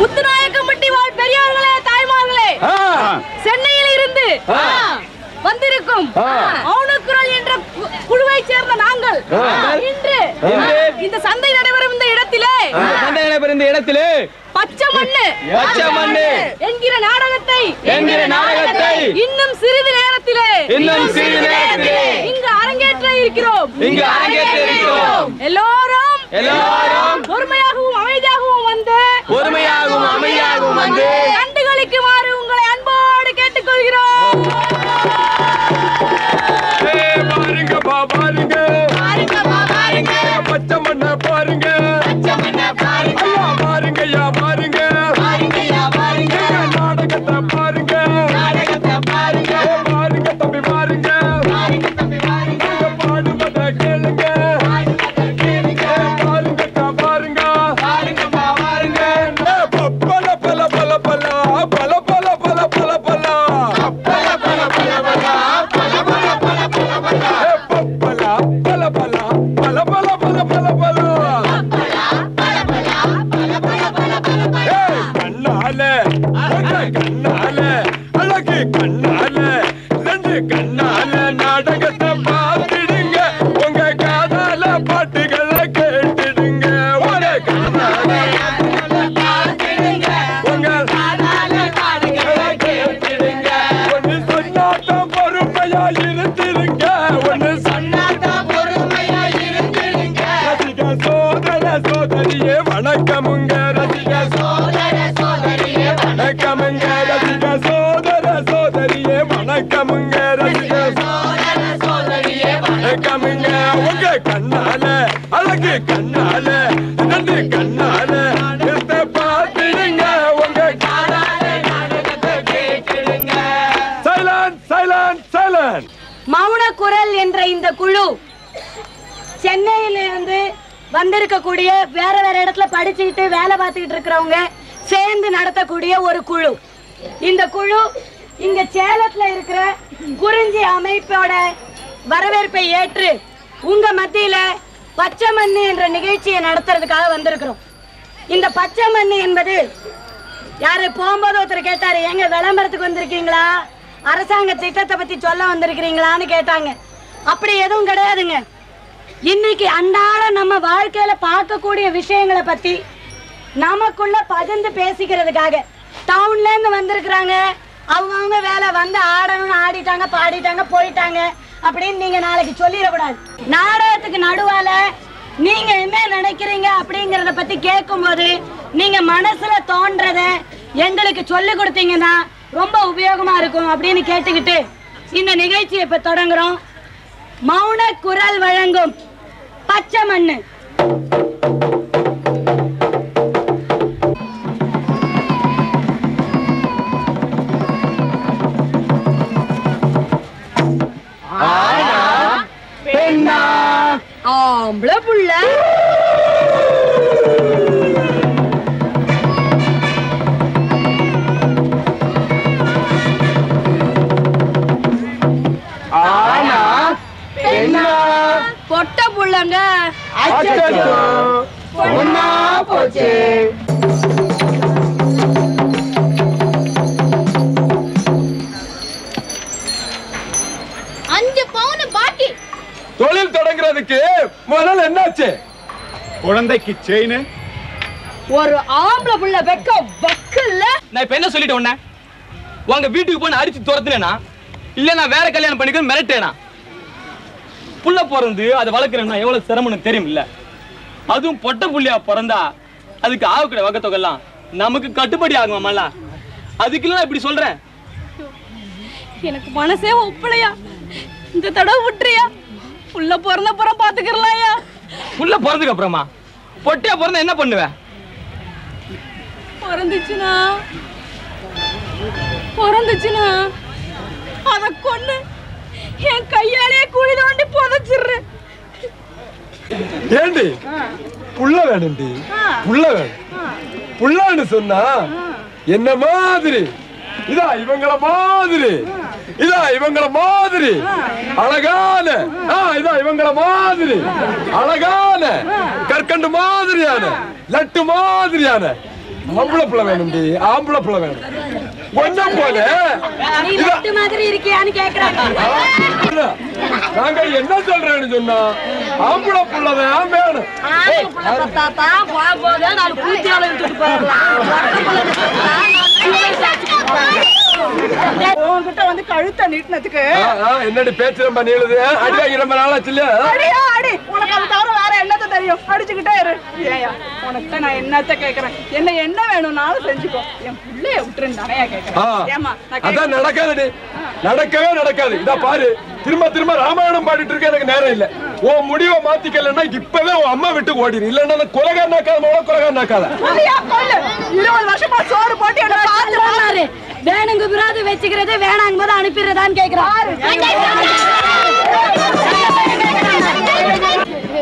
முத்துநாயக்கம்பட்டி வாழ் பெரியார்களே, தாய்மார்களே, சென்னையில் இருந்து வந்திருக்கும் மௌனக்குரல் என்ற குழுவை சேர்ந்த நாங்கள் இன்று இந்த சந்தை நடைபெறும் இந்த இடத்திலே பச்சை மண்ணு என்கிற நாடகத்தை இன்னும் சிறிது நேரத்திலே இங்கு அரங்கேற்ற இருக்கிறோம். எல்லோரும் பொறுமையாகவும் அமைதியாகவும் வந்து கண்டுகளிக்குமாறு உங்களை அன்போடு கேட்டுக்கொள்கிறோம். பாருங்க பச்சை மண்ண பாருங்க, நாடகத்தை பாருங்க, தம்பி பாருங்க, பாடுவத கேளுங்க, நாடகத்தை பார்த்துடுங்க, உங்க காதால பாட்டுகளை கேட்டுடுங்க, ஒன்னு சொன்னாதான் பொறுமையா இருந்துருங்க, ரசிக சோதர சோதரியே வணக்கமுங்க, ரசிக சோதரியே வணக்கமுங்க, உங்க கண்ணால அழகு கண்ணால நன்றி கண்ணால பார்த்துடுங்க, உங்க சைலண்ட். மௌனக்குரல் என்ற இந்த குழு சென்னையிலிருந்து வந்திருக்கக்கூடிய வேற இடத்துல படிச்சுக்கிட்டு வேலை பார்த்துக்கிட்டு இருக்கிறவங்க சேர்ந்து நடத்தக்கூடிய ஒரு குழு. இந்த குழு இங்க சேலத்துல இருக்கிற குறிஞ்சி அமைப்போட வரவேற்பை ஏற்று உங்க மத்தியில பச்சை மண்ணு என்ற நிகழ்ச்சியை நடத்துறதுக்காக வந்திருக்கிறோம். இந்த பச்சை மண்ணு என்பது யாரு போகும்போது ஒருத்தர் கேட்டாரு, எங்க விளம்பரத்துக்கு வந்திருக்கீங்களா, அரசாங்க திட்டத்தை பத்தி சொல்ல வந்திருக்கிறீங்களான்னு கேட்டாங்க. அப்படி எதுவும் கிடையாதுங்க. இன்னைக்கு அன்றாட நம்ம வாழ்க்கையில பார்க்கக்கூடிய விஷயங்களை பத்தி நமக்குள்ள பகிர்ந்து பேசிக்கிறதுக்காக டவுன்ல இருந்து வந்திருக்கிறாங்க. அவங்க வேலை வந்து ஆடணும்னு ஆடிட்டாங்க, பாடிட்டாங்க, போயிட்டாங்க அப்படின்னு நீங்க நாளைக்கு சொல்லிடக்கூடாது. நாடகத்துக்கு நடுவால நீங்க என்ன நினைக்கிறீங்க அப்படிங்கறத பத்தி கேட்கும் போது நீங்க மனசுல தோன்றத எங்களுக்கு சொல்லி கொடுத்தீங்கன்னா ரொம்ப உபயோகமா இருக்கும் அப்படின்னு கேட்டுக்கிட்டு இந்த நிகழ்ச்சியை இப்ப தொடங்குறோம். மௌன குரல் வழங்கும் பச்சை மண்ணு. ஆம்பளை புள்ள பொட்ட புள்ளங்க ஒன்னா போச்சு. 5 பவுன் பாக்கி. தொழில் தொடங்குறதுக்கு முதல்ல என்னாச்சு? குழந்தைக்கு செயின். ஒரு ஆம்பளை புள்ள வெக்க வக்கல்ல. நான் இப்ப என்ன சொல்லிட்டேன் உன்ன? உங்க வீட்டுக்கு போய் அடிச்சு துரத்துனேனா இல்ல நான் வேற கல்யாணம் பண்ணிக்க மிரட்டேனா? புள்ள பிறந்து அதை வளர்க்குறேன்னா எவ்வளவு சிரமம்னு தெரியும் இல்ல? அதுவும் பொட்ட புள்ளியா பிறந்தா அதுக்கு ஆகக்கூடிய வகத்தொகைலாம் நமக்கு கட்டுப்படி ஆகுமாமல்ல? அதுக்குள்ள நான் இப்படி சொல்றேன். எனக்கு மனசே ஒப்பலையா, இந்த தடவை விட்டுறியா? புள்ள பிறந்த அப்புறம் பாத்துக்கலாம்யா. புள்ள பிறந்ததுக்கு அப்புறமா பொட்டியா பிறந்தா என்ன பண்ணுவ? பிறந்துச்சுன்னா அத கொண்டு என் கையாலேயே குழி தோண்டி புதைச்சிடுறேன். ஏண்டி புள்ள வேணும்டி? புள்ள வேணும். புள்ளன்னு சொன்னா என்ன மாதிரி இதா இவங்கள மாதிரி இதான் இவங்கள மாதிரி அழகான இதான் இவங்கள மாதிரி அழகான கற்கண்டு மாதிரியான லட்டு மாதிரியான ஆம்பளை பிள்ளை வேணும். ஆம்பளை பிள்ளை வேணும். கொஞ்சம் போல மாதிரி இருக்கியான்னு கேக்குறாங்க. நாங்க என்ன சொல்றேன்னு சொன்னா ஆம்பளை பிள்ளைதான் வேணும். உன்கிட்ட வந்து கழுத்தை நீட்டினதுக்கு என்னடி பேச்சு ரொம்ப நீளுது? அடி ரொம்ப நாளாச்சு இல்லையா? அடி உனக்கு அது தவிர வேற என்னத்த தெரியும்? அடிச்சுக்கிட்டே இரு. ஏயா உனக்கு நான் என்னத்த கேக்குறேன்? என்ன வேணும்னாலும் செஞ்சுக்கோ. என் பிள்ளைய விட்டுருந்தானே கேக்குறேன். அதான் நடக்காதுடி. நடக்கவே நடக்காது. இதா பாரு, திரும்ப திரும்ப ராமாயணம் பாடிட்டு இருக்க எனக்கு நேரம் இல்ல. உன் முடிவை மாத்திக்கலன்னா இப்பவே உன் அம்மா விட்டு ஓடிடு. இல்லன்னா கொலகார நாக்காத 20 வருஷமா சோறு போட்டு வேணுங்க விரோத வச்சுக்கிறது வேணாங்க போது அனுப்பிடுறதான்னு கேக்குறாரு.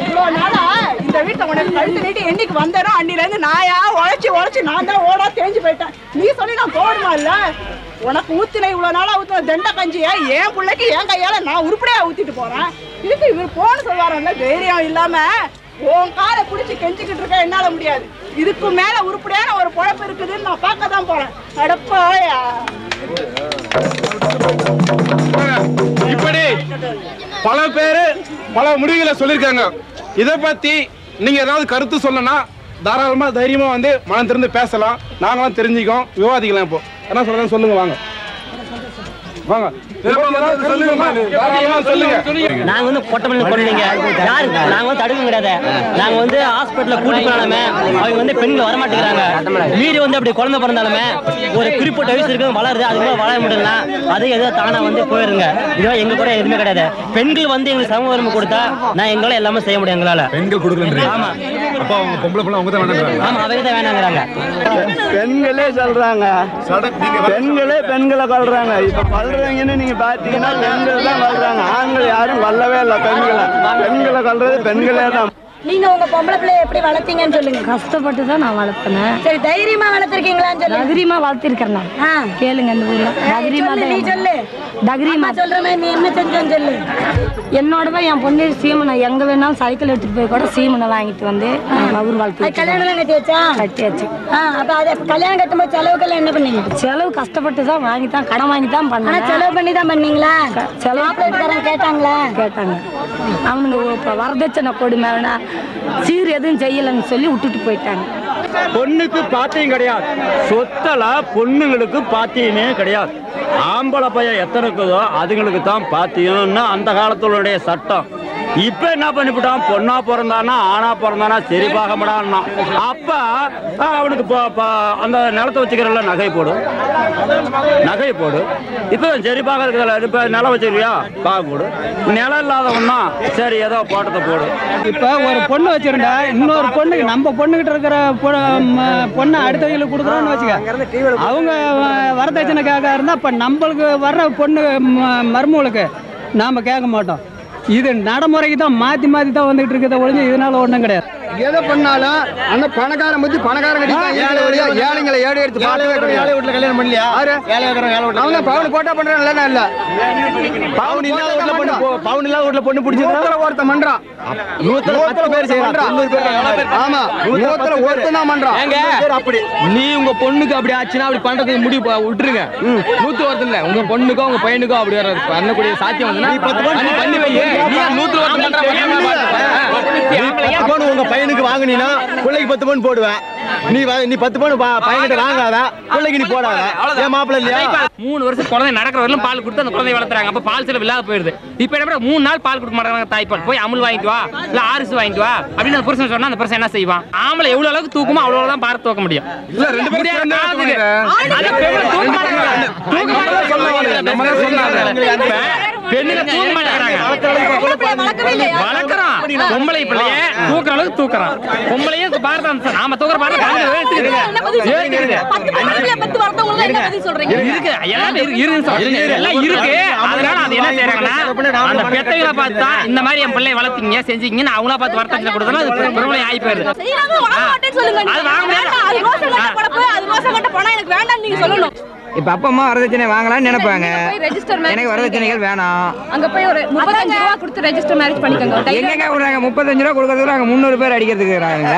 இவ்வளவு நாளா இந்த வீட்டுல உனக்கு கழுத்து நீட்டி என்னைக்கு வந்தேனோ அன்னில இருந்து நாயா உழைச்சு நான் தான் ஓடா தேஞ்சு போயிட்டேன். நீ சொல்லி நான் போடுமா இல்ல? உனக்கு ஊத்தின இவ்வளவு நாளா ஊத்தின தண்ட கஞ்சியா என் பிள்ளைக்கு என் கையால நான் உருப்படியா ஊத்திட்டு போறேன். இதுக்கு இவர் போன்னு சொல்வாரல்ல, தைரியம் இல்லாம உன் காலை பிடிச்சி கெஞ்சிக்கிட்டு இருக்க என்னால முடியாது. இதுக்கு மேல உருப்படியான ஒரு பொழப்பு இருக்குதுன்னு நான் பார்க்க தான் போறேன். அடப்பாயா இப்படி பல பேரு பல முடிவுகளை சொல்லியிருக்காங்க. இதை பத்தி நீங்க ஏதாவது கருத்து சொல்லனா தாராளமா தைரியமா வந்து மனம் திறந்து பேசலாம். நாங்களாம் தெரிஞ்சுக்கோம், விவாதிக்கலாம். இப்போ என்ன சொல்றேன்னு சொல்லுங்க. வாங்க வாங்க நாங்க வந்து பொட்டமல்லி கொள்ளைங்க யாரு, நாங்க வந்து தடுக்க கிடையாது. நாங்க வந்து ஹாஸ்பிட்டல்ல கூட்டி போனாலுமே அவங்க வந்து பெண்கள் வரமாட்டேங்கிறாங்க. மீறி வந்து அப்படி குழந்தை பிறந்தாலுமே ஒரு குறிப்பிட்ட வயசு இருக்கு வளருது, அது கூட வளர முடியல, அது ஏதோ தானா வந்து போயிருங்க. இதோ எங்க கூட எதுவுமே கிடையாது. பெண்கள் வந்து எங்களுக்கு சம உரிமை கொடுத்தா நான் எங்களால எல்லாமே செய்ய முடியும். எங்களால பெண்கள் கொடுக்கல. ஆமா, அப்ப அவங்க பொம்பளை பிள்ளை அவங்க தான் வேணாங்கறாங்க. ஆமா, அவங்க தான் வேணாங்கறாங்க. பெண்களே சொல்றாங்க, பெண்களை கொல்றாங்க. இப்ப கொல்றீங்கன்னு நீங்க பாத்தீங்கன்னா பெண்கள் தான் கொல்றாங்க. ஆண்கள் யாரும் கொல்லவே இல்லை. பெண்களை கொல்றது பெண்களே தான். நீங்க உங்க பொம்பளை பிள்ளைய எப்படி வளர்த்தீங்கன்னு சொல்லுங்க. கஷ்டப்பட்டு தான் நான் வளர்த்தேன். சரி, தைரியமா வளர்த்திருக்கீங்களான்னு சொல்லுங்க. தைரியமா வளர்த்திருக்கேன் நான். கேளுங்க இந்த ஊர்ல தைரியமா நீ சொல்லு. தைரியமா சொல்ற மாதிரி நீ என்ன செஞ்சேன்னு சொல்லு. என்னோடவே என் பொண்ணு சீமனை எங்க வேணாலும் சைக்கிள் எடுத்துட்டு போய் கூட சீமனை வாங்கிட்டு வந்து அவர் வளர்த்து. கல்யாணம் கட்டி வச்சா? கட்டியாச்சு. அப்ப அதை கல்யாணம் கட்டும்போது செலவுக்கெல்லாம் என்ன பண்ணீங்க? செலவு கஷ்டப்பட்டு தான் வாங்கி தான் கடன் வாங்கி தான் பண்ணேன். செலவு பண்ணி தான் பண்ணீங்களா? செலவு கேட்டாங்களா? கேட்டாங்க. அவனுங்க இப்ப வரதட்சணை கொடுமைனா சீர் எதுவும் செய்யலன்னு சொல்லி விட்டுட்டு போயிட்டாங்க. பொண்ணுக்கு பாத்தியம் கிடையாது. சொத்தல பொண்ணுங்களுக்கு பாத்தியமே கிடையாது. ஆம்பளை பையன் எத்தனை இருக்குதோ அதுங்களுக்கு தான் பாத்தியம்னு அந்த காலத்துடைய சட்டம். இப்ப என்ன பண்ணிவிட்டான், பொண்ணா பிறந்தானா ஆணா பிறந்தானா சரி பார்க்க மாட்டான்னா. அப்ப அவனுக்கு அந்த நிலத்தை வச்சுக்கிறல நகை போடு. இப்ப சரி பார்க்கறதுல இப்ப நிலம் வச்சிருக்கியா பார்க்க போடு. நிலம் இல்லாதவன்னா சரி ஏதோ போட்டத்தை போடு. இப்ப ஒரு பொண்ணு வச்சிருந்தா இன்னொரு பொண்ணுக்கு நம்ம பொண்ணுகிட்ட இருக்கிற பொண்ணை அடுத்தவங்களுக்கு கொடுக்குறோம்னு வச்சுக்க, அவங்க வரதட்சணைக்காக இருந்தா இப்ப நம்மளுக்கு வர்ற பொண்ணு மருமகளுக்கு நாம கேட்க மாட்டோம். இது நடைமுறைக்கு தான் மாத்தி தான் வந்துட்டு இருக்கிறத ஒழிஞ்சு இதனால ஒண்ணும் கிடையாது. எதை பண்ணாலும் அந்த பணக்காரன் பத்தி பணக்காரங்க ஏழைங்களை ஏழை எடுத்து ஏழை வீட்டுல கல்யாணம் பண்ணலையா? அவங்க பவுன் போட்டா பண்றாங்க இல்ல பவுன் இல்லாத வீட்டுல பொண்ணு பிடிச்சிருந்தா ஒருத்தன் பண்றான். 100 பேர் செய்யறான். ஆமா, 100 ஒருத்தன் தான் பண்றான். அப்படி நீ உங்க பொண்ணுக்கு அப்படி ஆச்சுன்னா அப்படி பண்றதுக்கு முடிவு விட்டுருங்க. 100 இல்ல, உங்க பொண்ணுக்கோ உங்க பையனுக்கோ அப்படி பண்ணக்கூடிய சாத்தியம் வந்து 10 பண்ணி வை. நீ 100 உங்க பையனுக்கு வாங்கினா பிள்ளைக்கு 10 பவுன் போடுவேன். நீ 10 பவுன் பையன்கிட்ட வாங்காத, பிள்ளைக்கு நீ போடாத. ஏன் மாப்பிள்ள இல்லையா? 3 வருஷம் குழந்தை நடக்கிற வரலும் பால் கொடுத்து அந்த குழந்தைய வளர்த்துறாங்க. அப்ப பால் செலவு இல்லாத போயிருது. இப்ப என்ன 3 நாள் பால் கொடுக்க மாட்டாங்க. தாய்ப்பால் போய் அமுல் வாங்கிட்டு வா, இல்ல ஆர்எஸ் வாங்கிட்டு வா அப்படின்னு அந்த புருஷன் சொன்னா அந்த புருஷன் என்ன செய்வான்? ஆம்பளை எவ்வளவு அளவுக்கு தூக்குமோ அவ்வளவு தான் பார்த்து தூக்க முடியும். இல்ல ரெண்டு பேரும் பெண்ணுங்க தூக்க மாட்டேங்கிறாங்க. வளர்க்கறான் பொம்பளை பிள்ளைய தூக்குற அளவுக்கு தூக்குறான். பொம்பளையும் பாரத நாம தூக்குற பாரத இந்த மாதிரி என் பிள்ளை வளர்த்தீங்க செஞ்சீங்கன்னு அவங்களா பார்த்து வரத்தட்சணை கொடுத்தா அது பிரபலம் ஆகி போயிருது. அது வாங்க முடியாது. இப்போ அப்பா அம்மா வரதட்சணை வாங்கலாம்னு நினைப்பாங்க. எனக்கு வரதட்சணைகள் வேணாம். அங்க போய் ஒரு 35 ரூபா கொடுத்து ரெஜிஸ்டர் மேரேஜ் பண்ணிக்கோங்க. எங்க விடுறாங்க? 35 ரூபா கொடுக்கறதுல அங்க 300 பேர் அடிக்கிறதுக்கு இருக்காங்க.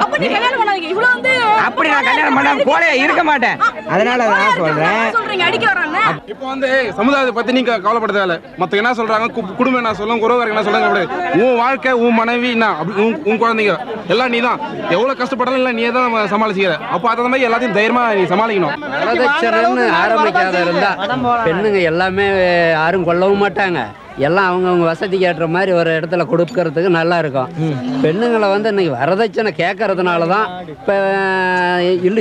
அப்ப நீ கல்யாணம் பண்ணாதீங்க. இவ்வளவு வந்து அப்படி நான் கல்யாணம் பண்ணாம கோலையா இருக்க மாட்டேன். அதனால தான் சொல்றேன். சொல்றீங்க அடிக்க வரானே. இப்போ வந்து சமுதாயத்தை பத்தி நீங்க கவலைப்பட தேவையில்ல. மத்த என்ன சொல்றாங்க, குடும்பம் என்ன சொல்லுங்க, உறவுகள் என்ன சொல்லுங்க, அப்படி உன் வாழ்க்கை, உன் மனைவி, உன் குழந்தைங்க எல்லாம் நீ தான். எவ்வளவு கஷ்டப்பட்டாலும் இல்லை நீ தான் சமாளிச்சுக்கிற. அப்போ அந்த மாதிரி எல்லாத்தையும் தைரியமா நீ சமாளிக்கணும். வரதட்சணைன்னு ஆரம்பிக்காத இருந்தா பெண்ணுங்க எல்லாமே யாரும் கொல்லவும் மாட்டாங்க. எல்லாம் அவங்கவுங்க வசதிக்கு ஏற்ற மாதிரி ஒரு இடத்துல கொடுக்கறதுக்கு நல்லா இருக்கும். பெண்ணுங்களை வந்து இன்னைக்கு வரதட்சணை கேட்கறதுனால தான் இப்போ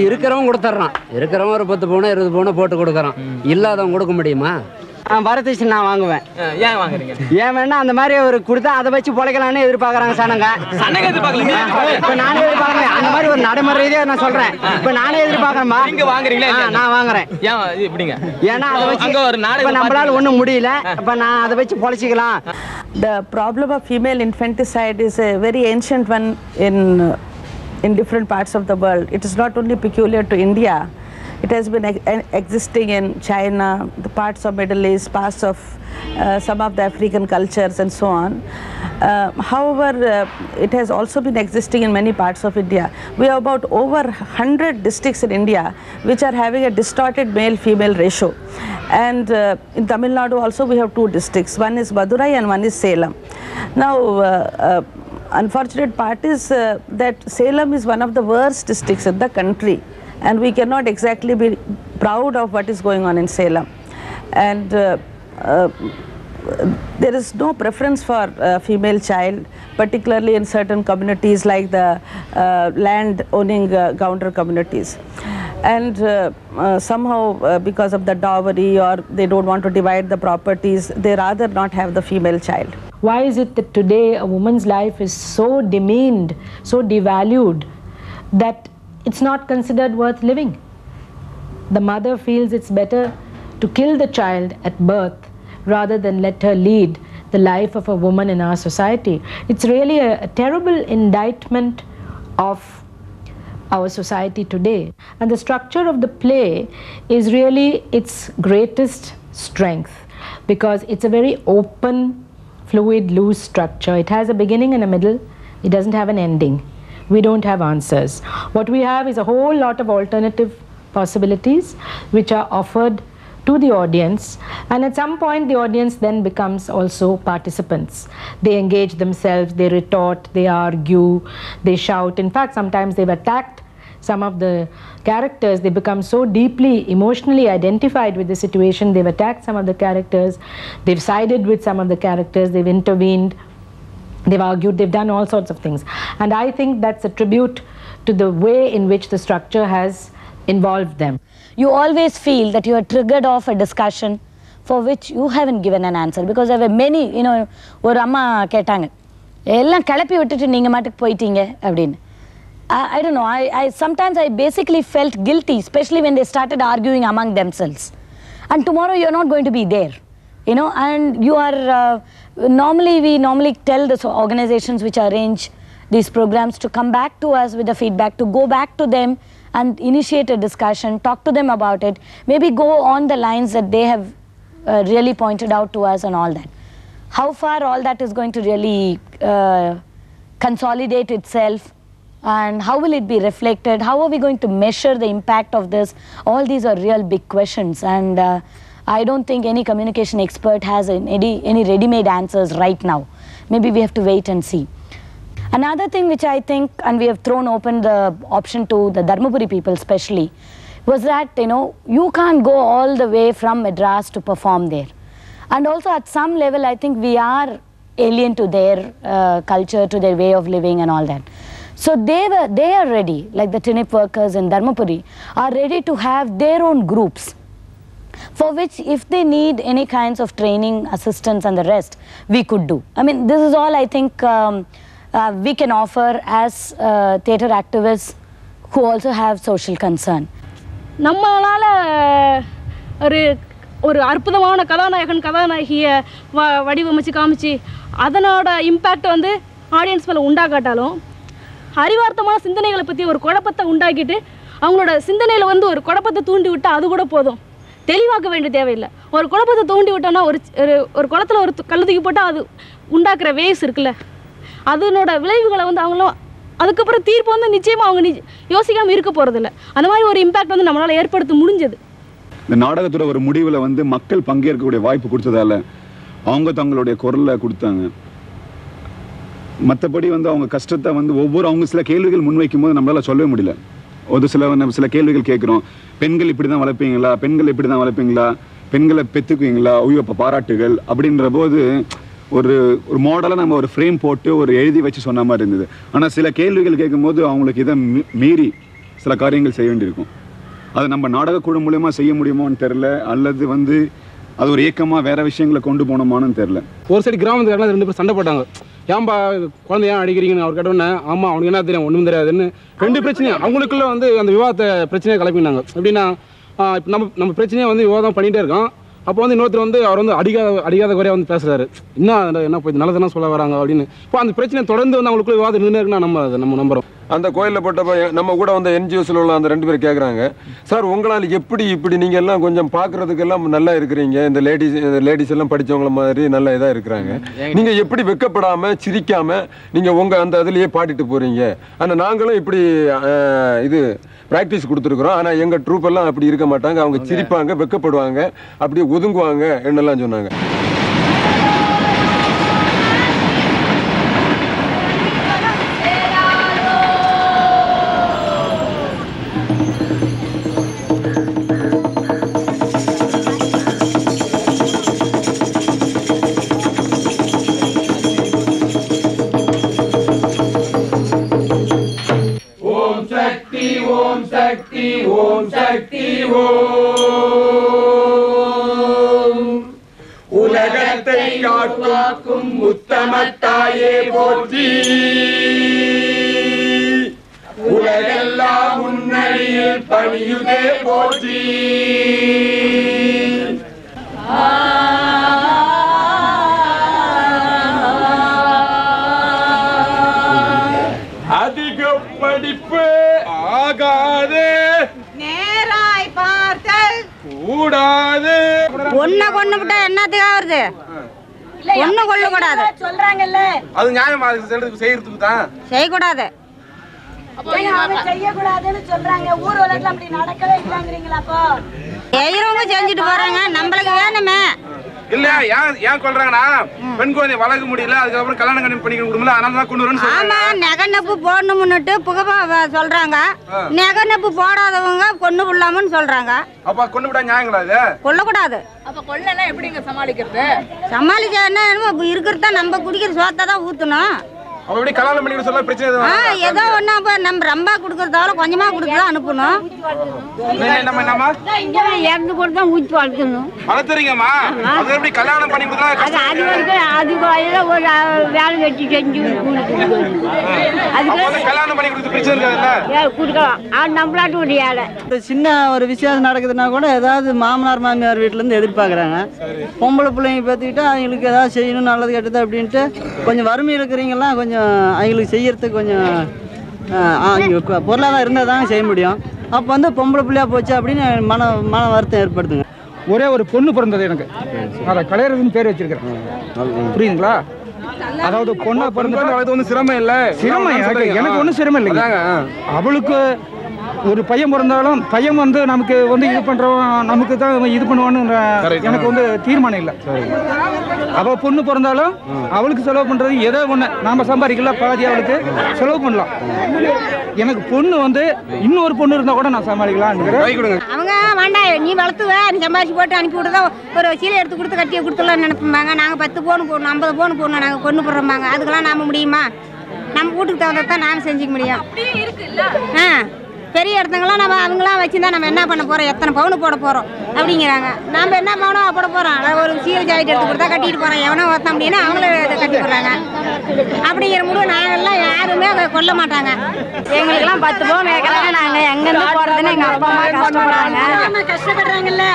இருக்கிறவங்க கொடுத்துட்றான். இருக்கிறவங்க ஒரு 10 பவுனோ 20 பவுனோ போட்டு கொடுக்குறான். இல்லாதவங்க கொடுக்க முடியுமா? வரதட்சணை நான் வாங்குவேன். ஏன் வாங்குறீங்க? ஏன் வேணா அந்த மாதிரி ஒரு கொடுத்தா அதை வச்சு பொழைக்கலாம்னு எதிர்பார்க்கறாங்க சனங்க. இப்ப நானே எதிர்பார்க்கறேன். அந்த மாதிரி ஒரு நடைமுறை ரீதியா நான் சொல்றேன். இப்ப நானே எதிர்பார்க்கறேமா? நீங்க வாங்குறீங்களா? நான் வாங்குறேன். ஏன் இப்படிங்க? ஏன்னா அதை வச்சு அங்க ஒரு நாடகம் நம்மளால ஒண்ணும் முடியல. இப்ப நான் அதை வச்சு பொழைச்சிக்கலாம். The problem of female infanticide is a very ancient one in different parts of the world. It is not only peculiar to India. It has been existing in China, the parts of Middle East, parts of some of the African cultures and so on. However, it has also been existing in many parts of India. We have about over 100 districts in India which are having a distorted male-female ratio. And in Tamil Nadu also we have 2 districts. One is Madurai and one is Salem. Now, unfortunate part is that Salem is one of the worst districts in the country. And we cannot exactly be proud of what is going on in Salem. And there is no preference for female child, particularly in certain communities like the land owning Gounder communities. And somehow because of the dowry, or they don't want to divide the properties, they rather not have the female child. Why is it that today a woman's life is so demeaned, so devalued, that it's not considered worth living? The mother feels it's better to kill the child at birth rather than let her lead the life of a woman in our society. It's really a terrible indictment of our society today. And the structure of the play is really its greatest strength, because it's a very open, fluid, loose structure. It has a beginning and a middle. It doesn't have an ending. We don't have answers. What we have is a whole lot of alternative possibilities which are offered to the audience, and at some point the audience then becomes also participants. They engage themselves, they retort, they argue, they shout. In fact, sometimes they've attacked some of the characters. They become so deeply emotionally identified with the situation, they've attacked some of the characters, they've sided with some of the characters, they've intervened, they've argued, they've done all sorts of things. And I think that's a tribute to the way in which the structure has involved them. You always feel that you are triggered off a discussion for which you haven't given an answer, because there were many, ஒரு அம்மா கேட்டாங்க, எல்லாம் கிளப்பி விட்டுட்டு நீங்க மாட்டுக்கு போயிட்டீங்க அப்படின்னு. I don't know, sometimes I basically felt guilty, especially when they started arguing among themselves. And tomorrow you're not going to be there, and you are, we normally tell the organizations which arrange these programs to come back to us with the feedback, to go back to them and initiate a discussion, talk to them about it, maybe go on the lines that they have really pointed out to us and all that. How far all that is going to really consolidate itself, and how will it be reflected? How are we going to measure the impact of this? All these are real big questions, and I don't think any communication expert has any ready-made answers right now. Maybe we have to wait and see. Another thing which I think, and we have thrown open the option to the Dharmapuri people especially, was that you can't go all the way from Madras to perform there. And also at some level I think we are alien to their culture, to their way of living and all that. So they are ready, like the TINIP workers in Dharmapuri are ready to have their own groups, for which if they need any kinds of training, assistance and the rest, we could do. I mean, this is all I think we can offer as theatre activists who also have social concern. நம்மளால ஒரு அற்புதமான கதாநாயகியை வடிவமைச்சு காமிச்சு அதனோட impact வந்து audience மேலே உண்டாக்காட்டாலும், அறிவார்த்தமான சிந்தனைகளை பற்றி ஒரு குழப்பத்தை உண்டாக்கிட்டு அவங்களோட சிந்தனையில் வந்து ஒரு குழப்பத்தை தூண்டி விட்டால் அது கூட போதும், தெளிவாக்க வேண்டிய தேவையில்லை. ஒரு குழப்பத்தை தூண்டி விட்டோம்னா ஒரு குளத்தில் ஒரு கல் தூக்கி போட்டால் அது உண்டாக்குற வேவ்ஸ் இருக்குல்ல, அதனோட விளைவுகளை வந்து அவங்களும் அதுக்கப்புறம் தீர்ப்பு வந்து நிச்சயமாக அவங்க யோசிக்காமல் இருக்க போகிறதில்ல. அந்த மாதிரி ஒரு இம்பேக்ட் வந்து நம்மளால் ஏற்படுத்த முடிஞ்சது. இந்த நாடகத்தோட ஒரு முடிவில் வந்து மக்கள் பங்கேற்கக்கூடிய வாய்ப்பு கொடுத்ததால அவங்க தங்களுடைய குரலை கொடுத்தாங்க. மற்றபடி வந்து அவங்க கஷ்டத்தை வந்து அவங்க சில கேள்விகள் முன்வைக்கும் போது நம்மளால சொல்லவே முடியல. சில கேள்விகள் கேட்குறோம். பெண்கள் இப்படி தான் வளர்ப்பீங்களா, பெண்கள் இப்படி தான் வளர்ப்பீங்களா, பெண்களை பெற்றுக்குவீங்களா, உயர்ப்ப பாராட்டுகள் அப்படின்ற போது ஒரு மாடலாக நம்ம ஒரு ஃப்ரேம் போட்டு ஒரு எழுதி வச்சு சொன்ன மாதிரி இருந்தது. ஆனால் சில கேள்விகள் கேட்கும்போது அவங்களுக்கு இதை மீறி சில காரியங்கள் செய்ய வேண்டியிருக்கும். அது நம்ம நாடகக்குழு மூலயமா செய்ய முடியுமோன்னு தெரில, அல்லது வந்து அது ஒரு ஏக்கமாக வேற விஷயங்களை கொண்டு போனோமான்னு தெரில. ஒரு சைடு கிராமத்துக்காரங்க 2 பேர் சண்டை போட்டாங்க. ஏன்பா குழந்தை ஏன் அடிக்கிறீங்கன்னு அவர் கேட்டோன்னே, ஆமாம் அவனுக்கு என்ன தெரியும், ஒன்றும் தெரியாதுன்னு 2 பிரச்சனையும் அவங்களுக்குள்ள வந்து அந்த விவாதத்தை பிரச்சனையை கிளப்பினாங்க. எப்படின்னா இப்போ நம்ம பிரச்சனையை வந்து விவாதம் பண்ணிகிட்டே இருக்கோம். அப்போ வந்து இன்னொருத்தர் வந்து அவர் வந்து அடிக்காத குறையாக வந்து பேசுகிறாரு. என்ன போய் நல்லதானே சொல்ல வராங்க அப்படின்னு. இப்போ அந்த பிரச்சனை தொடர்ந்து வந்து அவங்களுக்குள்ள விவாதம் நின்று இருக்குன்னா நம்ம நம்புறோம். அந்த கோயிலில் போட்டப்ப நம்ம கூட வந்து NGOஸில் உள்ள அந்த 2 பேர் கேட்குறாங்க, சார் உங்களால் இப்படி நீங்கள் எல்லாம் கொஞ்சம் பார்க்குறதுக்கெல்லாம் நல்லா இருக்கிறீங்க, இந்த லேடிஸ் எல்லாம் படித்தவங்கள மாதிரி நல்லா இதாக இருக்கிறாங்க, நீங்கள் எப்படி வெக்கப்படாமல் சிரிக்காமல் நீங்கள் உங்கள் அந்த இதுலேயே பாடிட்டு போகிறீங்க. ஆனால் நாங்களும் இப்படி இது ப்ராக்டிஸ் கொடுத்துருக்குறோம், ஆனால் எங்கள் ட்ரூப் எல்லாம் அப்படி இருக்க மாட்டாங்க, அவங்க சிரிப்பாங்க, வெக்கப்படுவாங்க, அப்படியே ஒதுங்குவாங்க என்னெல்லாம் சொன்னாங்க. உலகத்தை காக்கும் உத்தமத்தாயே போற்றி, உலகெல்லாம் முன்னணியில் பணியுதே போற்றி. அதிக படிப்பு ஆகாது, நேராய் பார்த்தல் கூடாது. ஒன்ன கொண்டு விட்டா என்னத்துக்கு ஆகுது? ஒண்ணு கொள்ள கூடாது சொல்றாங்கல்ல, அது நியாயமா செய்யறதுக்கு தான் செய்யக்கூடாது. செய்யக்கூடாதுன்னு சொல்றாங்க. ஊர் உலகத்துல அப்படி நடக்கவே இல்லைங்கிறீங்களா? அப்போ செய்யறவங்க செஞ்சுட்டு போறாங்க, நம்மளுக்கு வேணுமே. இல்லையா ஏன் சொல்றாங்கன்னா பெண் குழந்தை வளர்க்க முடியல, அதுக்கப்புறம் கல்யாணம் பண்ணிக்க முடியல, அதனால தான் கொண்டு வரணும்னு சொல்றாங்க. ஆமா, நெகநப்பு போடணும்னுட்டு புகை சொல்றாங்க. நெகநப்பு போடாதவங்க கொண்டு விடலாம்னு சொல்றாங்க. அப்ப கொண்டு விட்டா நியாயங்களா? அது கொல்லக்கூடாது. அப்ப கொல்லனா எப்படிங்க சமாளிக்கிறது? சமாளிக்க என்ன இருக்கிறதா நம்ம குடிக்கிற சோத்தை தான் ஊத்தணும். அப்ப எப்படி கல்யாணம் பண்ணிக்க சொல்ல பிரச்சனை ஏதோ ஒண்ணு நம்ம ரொம்ப கொடுக்கறதால கொஞ்சமா கொடுத்துதான் அனுப்பணும். இறந்து கூட தான் ஊற்றி வளர்க்கணும். வளர்த்துறீங்கம்மா, அது எப்படி கல்யாணம் பண்ணி கொடுத்தா? அது ஒரு வேலை வெட்டி செஞ்சு அதுக்கு கல்யாணம் பண்ணி கொடுத்து பிரச்சனை இருக்காதுல்ல? கொடுக்கலாம். அது நம்மளாட்டு ஒரு ஏழை. சின்ன ஒரு விசேஷம் நடக்குதுன்னா கூட ஏதாவது மாமனார் மாமியார் வீட்டுல இருந்து எதிர்பார்க்குறாங்க. பொம்பளை பிள்ளைங்க பார்த்துக்கிட்டா அவங்களுக்கு ஏதாவது செய்யணும், நல்லது கெட்டது அப்படின்ட்டு கொஞ்சம் வறுமை இருக்கிறீங்கலாம் கொஞ்சம் அவங்களுக்கு செய்யறதுக்கு கொஞ்சம் பொருளாதாரம் இருந்தால் தாங்க செய்ய முடியும். அப்போ வந்து பொம்பளை பிள்ளையா போச்சு அப்படின்னு மன வருத்தம் ஏற்படுத்துங்க. ஒரே ஒரு பொண்ணு பிறந்தது எனக்கு, அதை கலையரசன் பேர் வச்சிருக்கிறேன். புரியுதுங்களா? அதாவது பொண்ணா பிறந்தது ஒன்றும் சிரமம் இல்லை. சிரமம் எனக்கு ஒன்றும் சிரமம் இல்லைங்க. அவளுக்கு ஒரு பையன் பிறந்தாலும் பையன் வந்து நமக்கு வந்து இது பண்றவன் நமக்கு தான் இது பண்ணுவான்னு எனக்கு வந்து தீர்மானம் இல்லை. அவ பொண்ணு பிறந்தாலும் அவளுக்கு செலவு பண்றது ஏதோ ஒண்ணு நாம சம்பாதிக்கலாம், பாதி அவளுக்கு செலவு பண்ணலாம். எனக்கு பொண்ணு வந்து இன்னொரு பொண்ணு இருந்தா கூட நான் சமாளிக்கலாம். அவங்க வேண்டாம், நீ வளர்த்துவ, நீ சம்பாதிச்சு போட்டு அனுப்பி விடுதா, ஒரு சீலை எடுத்து கொடுத்து கட்டியை கொடுத்துலாம் நினைப்பாங்க. நாங்கள் 10 பவுன் போடணும், 50 பவுன் போடணும், நாங்கள் கொண்டு போடுறோம்பாங்க. அதுக்கெல்லாம் நாம முடியுமா? நம்ம வீட்டுக்கு தகுந்ததான் நாம செஞ்சுக்க முடியும். பெரிய இடத்துங்களாம் நம்ம அவங்களாம் வச்சுருந்தா நம்ம என்ன பண்ண போகிறோம்? எத்தனை பவுன் போட போகிறோம்? அப்படிங்கிறாங்க. நம்ம என்ன பண்ணோம் போட போகிறோம், ஒரு சீலை ஜாக்கெட் எடுத்து கொடுத்தா கட்டிட்டு போகிறோம், எவனோ ஒருத்தன் அப்படின்னா அவங்கள கட்டி போடுறாங்க. அப்படிங்கிற முடிவு நாங்கள்லாம் யாருமே அதை கொல்ல மாட்டாங்க. எங்களுக்கெல்லாம் 10 பவுன் கேட்குறாங்க, நாங்கள் எங்கேருந்து போகிறதுன்னு எங்கள் அப்பா அம்மா கஷ்டப்படுறாங்க. கஷ்டப்படுறாங்கல்ல.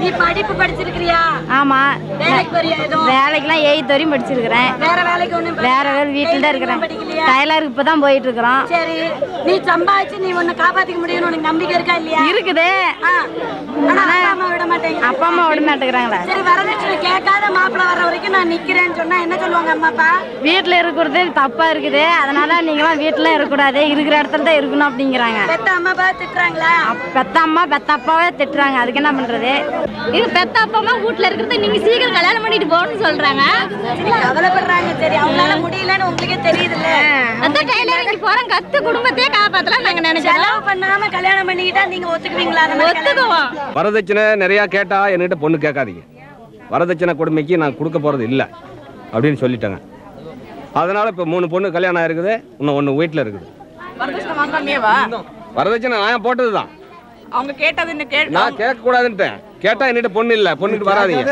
நீ படிப்பு படிச்சிருக்கிறியா? ஆமாம், வேலைக்கு போறியா? எதுவும் வேலைக்கெல்லாம் 8th வரையும் படிச்சிருக்கிறேன். வேற வேலைக்கு ஒன்றும் வேற வேலை வீட்டில் தான் இருக்கிறேன். டைலருக்கு இப்போ தான் போயிட்டு இருக்கிறோம். சரி, நீ சம்பாதிச்சு நீ உன்னை காப்பாற்றிக்க முடியும்னு உனக்கு நம்பிக்கை இருக்கா இல்லையா? இருக்குது. அப்பா அம்மா விட மாட்டேங்க. அப்பா அம்மா விட மாட்டேங்கிறாங்களா? சரி, வரதட்சணை கேட்காத மாப்பிள்ளை வர வரைக்கும் நான் நிக்கிறேன்னு சொன்னா என்ன சொல்லுவாங்க அம்மா அப்பா? வீட்டில் இருக்கிறது தப்பா இருக்குது, அதனால நீங்களாம் வீட்டில் இருக்கக்கூடாது, இருக்கிற இடத்துல தான் இருக்கணும் அப்படிங்கிறாங்க. பெத்த அம்மா அப்பா திட்டுறாங்களா? பெத்த அம்மா பெத்த அப்பாவே திட்டுறாங்க. அதுக்கு என்ன பண்றது? இது பெத்த அப்பா அம்மா வீட்டுல இருக்கிறது நீங்க சீக்கிரம் கல்யாணம் பண்ணிட்டு போகணும்னு சொல்றாங்க. கவலைப்படுறாங்க. சரி, அவங்களால முடியலன்னு உங்களுக்கே தெரியுதுல்ல. அந்த டைலரிங் போறோம், கத்து குடும்பத்தையே காப்பாத்தலாம் நாங்க நினைச்சோம். செலவு பண்ணாம கல்யாணம் பண்ணிக்கிட்டா நீங்க ஒத்துக்குவீங்களா? ஒத்துக்குவோம். வரதட்சணை நிறைய கேட்டா என்கிட்ட பொண்ணு கேட்காதீங்க, வரதட்சணை கொடுமைக்கு நான் கொடுக்க போறது இல்லை அப்படின்னு சொல்லிட்டாங்க. அதனால இப்ப 3 பொண்ணு கல்யாணம் ஆயிருக்குது, இன்னும் 1 வீட்டுல இருக்குது. வரதட்சணை வாங்காமேவா? வரதட்சணை நான் போட்டதுதான். அவங்க கேட்டது என்ன நான் கேட்க கூடாதுன்ட்டேன். கேட்டா என்கிட்ட பொண்ணு இல்ல, பொண்ணுக்கு வராதீங்க.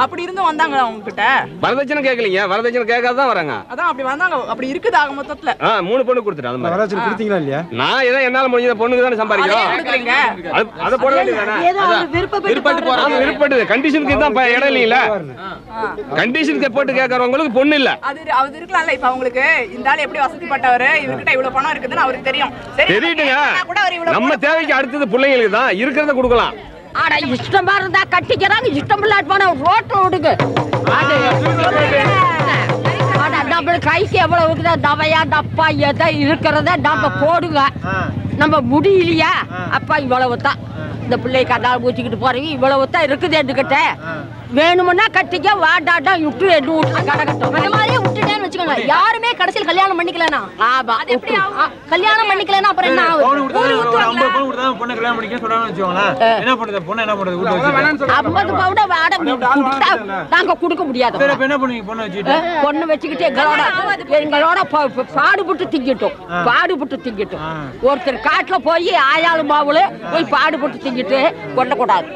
அப்படி இருந்தும் வந்தாங்களா அவங்க கிட்ட? வரதட்சணை கேட்கலீங்க, வரதட்சணை கேட்காதான் வராங்க. அதான் அப்படி வந்தாங்க. அப்படி இருக்குது ஆக மொத்தத்துல. 3 பொண்ணு கொடுத்துட்டேன். அது மாதிரி வரதட்சணை கொடுத்தீங்களா இல்லையா? நான் ஏதோ என்னால முடிஞ்ச பொண்ணுக்கு தானே சம்பாதிக்கிறோம். அதை போட வேண்டியதானே. விருப்பப்பட்டது கண்டிஷனுக்கு தான் இடம் இல்லைங்களா? கண்டிஷனுக்கு போட்டு கேட்கறவங்களுக்கு பொண்ணு இல்ல. அது இருக்கலாம்ல. இப்ப அவங்களுக்கு இந்த ஆள் எப்படி வசதிப்பட்டவர், இவர்கிட்ட இவ்வளவு பணம் இருக்குதுன்னு அவருக்கு தெரியும். தெரியுதுங்க. நம்ம தேவைக்கு அடுத்தது பிள்ளைங்களுக்கு தான் இருக்கிறத கொடுக்கலாம். ஆனா இஷ்டமா இருந்தா கட்டிக்கிறாங்க, இஷ்டம் இல்லாட்டி போனா ரோட்ல விடுங்க. நம்ம கைக்கு எவ்வளவு இருக்குதா, தவையா டப்பா எதை இருக்கிறத நம்ம போடுங்க. நம்ம முடியலையா அப்பா இவ்வளவு தான், இந்த பிள்ளைக்கு அதால் ஊற்றிக்கிட்டு போறீங்க, இவ்வளவு தான் இருக்குது என்கிட்ட, வேணுமுன்னா கட்டிக்க, வாடாட்டா விட்டு எட்டு வீட்டுல கடக்கட்டும். அந்த மாதிரியே விட்டுட்டேன்னு வச்சுக்கோங்க. யாருமே கடைசியில் கல்யாணம் பண்ணிக்கலனா அது எப்படி கல்யாணம் பண்ணிக்கலனா அப்புறம் என்ன ஆகும்? 50 பவுன் கொடுத்தா பொண்ணு கல்யாணம் பண்ணிக்க சொல்றாங்கன்னு வச்சுக்கோங்களேன். என்ன பண்றது? பொண்ணு என்ன பண்றது? 50 பவுன் வாடகை கொடுத்தா நாங்க கொடுக்க முடியாது. என்ன பண்ணுவீங்க? பொண்ணு வச்சுக்கிட்டு பொண்ணு வச்சுக்கிட்டு எங்களோட பாடுபட்டு திங்கிட்டோம். ஒருத்தர் காட்டுல போய் ஆயாளு மாவுல போய் பாடுபட்டு திங்கிட்டு கொண்டக்கூடாது.